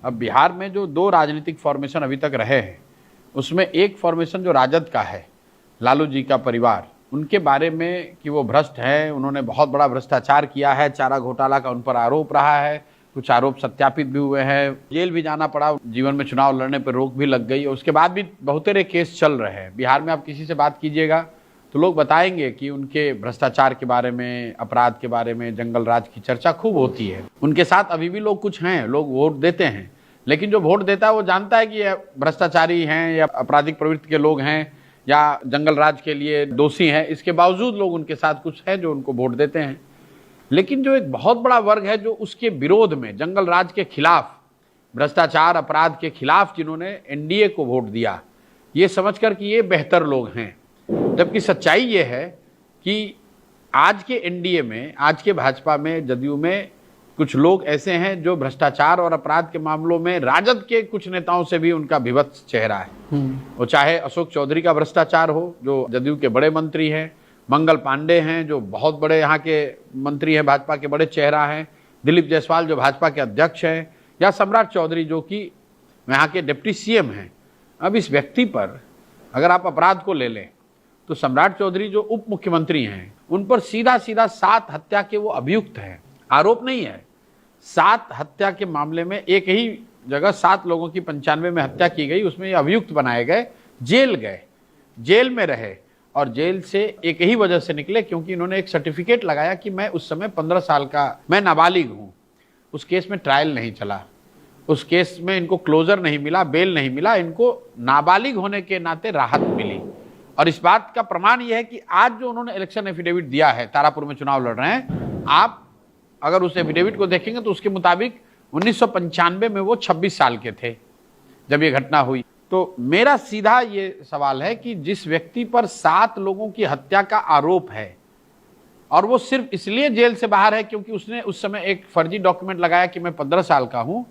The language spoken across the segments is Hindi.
अब बिहार में जो दो राजनीतिक फॉर्मेशन अभी तक रहे हैं, उसमें एक फॉर्मेशन जो राजद का है, लालू जी का परिवार, उनके बारे में कि वो भ्रष्ट हैं, उन्होंने बहुत बड़ा भ्रष्टाचार किया है, चारा घोटाला का उन पर आरोप रहा है, कुछ आरोप सत्यापित भी हुए हैं, जेल भी जाना पड़ा, जीवन में चुनाव लड़ने पर रोक भी लग गई, और उसके बाद भी बहुतेरे केस चल रहे हैं। बिहार में आप किसी से बात कीजिएगा तो लोग बताएंगे कि उनके भ्रष्टाचार के बारे में, अपराध के बारे में, जंगल राज की चर्चा खूब होती है। उनके साथ अभी भी लोग कुछ हैं, लोग वोट देते हैं, लेकिन जो वोट देता है वो जानता है कि ये भ्रष्टाचारी हैं या आपराधिक प्रवृत्ति के लोग हैं या जंगल राज के लिए दोषी हैं। इसके बावजूद लोग उनके साथ कुछ है जो उनको वोट देते हैं। लेकिन जो एक बहुत बड़ा वर्ग है जो उसके विरोध में, जंगल राज के खिलाफ, भ्रष्टाचार अपराध के खिलाफ जिन्होंने एनडीए को वोट दिया, ये समझकर कि ये बेहतर लोग हैं, जबकि सच्चाई ये है कि आज के एनडीए में, आज के भाजपा में, जदयू में कुछ लोग ऐसे हैं जो भ्रष्टाचार और अपराध के मामलों में राजद के कुछ नेताओं से भी उनका विभत्स चेहरा है। वो चाहे अशोक चौधरी का भ्रष्टाचार हो जो जदयू के बड़े मंत्री हैं, मंगल पांडे हैं जो बहुत बड़े यहाँ के मंत्री हैं, भाजपा के बड़े चेहरा हैं, दिलीप जायसवाल जो भाजपा के अध्यक्ष हैं, या सम्राट चौधरी जो कि यहाँ के डिप्टी सीएम हैं। अब इस व्यक्ति पर अगर आप अपराध को ले लें तो सम्राट चौधरी जो उप मुख्यमंत्री हैं, उन पर सीधा सीधा 7 हत्या के वो अभियुक्त हैं, आरोप नहीं है। 7 हत्या के मामले में एक ही जगह 7 लोगों की 95 में हत्या की गई, उसमें ये अभियुक्त बनाए गए, जेल गए, जेल में रहे, और जेल से एक ही वजह से निकले क्योंकि इन्होंने एक सर्टिफिकेट लगाया कि मैं उस समय 15 साल का, मैं नाबालिग हूँ। उस केस में ट्रायल नहीं चला, उस केस में इनको क्लोजर नहीं मिला, बेल नहीं मिला, इनको नाबालिग होने के नाते राहत मिली। और इस बात का प्रमाण यह है कि आज जो उन्होंने इलेक्शन एफिडेविट दिया है, तारापुर में चुनाव लड़ रहे हैं, आप अगर उस एफिडेविट को देखेंगे तो उसके मुताबिक 1995 में वो 26 साल के थे जब ये घटना हुई। तो मेरा सीधा ये सवाल है कि जिस व्यक्ति पर 7 लोगों की हत्या का आरोप है और वो सिर्फ इसलिए जेल से बाहर है क्योंकि उसने उस समय एक फर्जी डॉक्यूमेंट लगाया कि मैं 15 साल का हूं,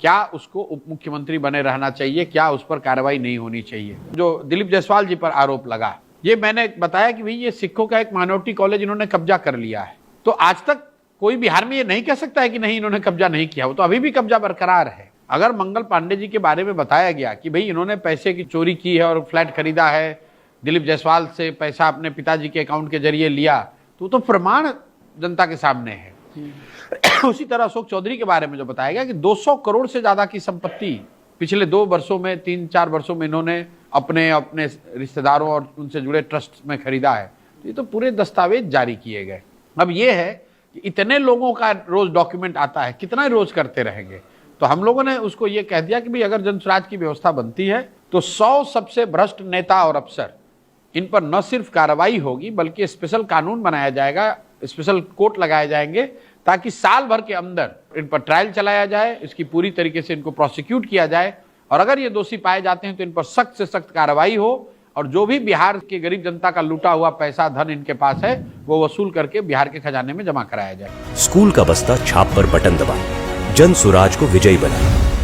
क्या उसको उप मुख्यमंत्री बने रहना चाहिए? क्या उस पर कार्रवाई नहीं होनी चाहिए? जो दिलीप जायसवाल जी पर आरोप लगा, ये मैंने बताया कि भाई ये सिखों का एक माइनॉरिटी कॉलेज इन्होंने कब्जा कर लिया है। तो आज तक कोई बिहार में ये नहीं कह सकता है कि नहीं इन्होंने कब्जा नहीं किया, वो तो अभी भी कब्जा बरकरार है। अगर मंगल पांडे जी के बारे में बताया गया कि भाई इन्होंने पैसे की चोरी की है और फ्लैट खरीदा है, दिलीप जायसवाल से पैसा अपने पिताजी के अकाउंट के जरिए लिया, तो प्रमाण जनता के सामने है। उसी तरह अशोक चौधरी के बारे में जो बताया गया कि 200 करोड़ से ज्यादा की संपत्ति पिछले 2 वर्षों में, 3-4 वर्षों में इन्होंने अपने अपने रिश्तेदारों और उनसे जुड़े ट्रस्ट में खरीदा है। ये तो पूरे दस्तावेज जारी किए गए। अब ये है कि इतने लोगों का रोज डॉक्यूमेंट आता है, कितना रोज करते रहेंगे? तो हम लोगों ने उसको ये कह दिया कि भाई अगर जनसुराज की व्यवस्था बनती है तो 100 सबसे भ्रष्ट नेता और अफसर, इन पर न सिर्फ कार्रवाई होगी बल्कि स्पेशल कानून बनाया जाएगा, स्पेशल कोर्ट लगाए जाएंगे ताकि साल भर के अंदर इन पर ट्रायल चलाया जाए, इसकी पूरी तरीके से इनको प्रोसिक्यूट किया जाए, और अगर ये दोषी पाए जाते हैं तो इन पर सख्त से सख्त कार्रवाई हो, और जो भी बिहार के गरीब जनता का लूटा हुआ पैसा, धन इनके पास है, वो वसूल करके बिहार के खजाने में जमा कराया जाए। स्कूल का बस्ता छाप पर बटन दबाएं, जन सुराज को विजयी बनाएं।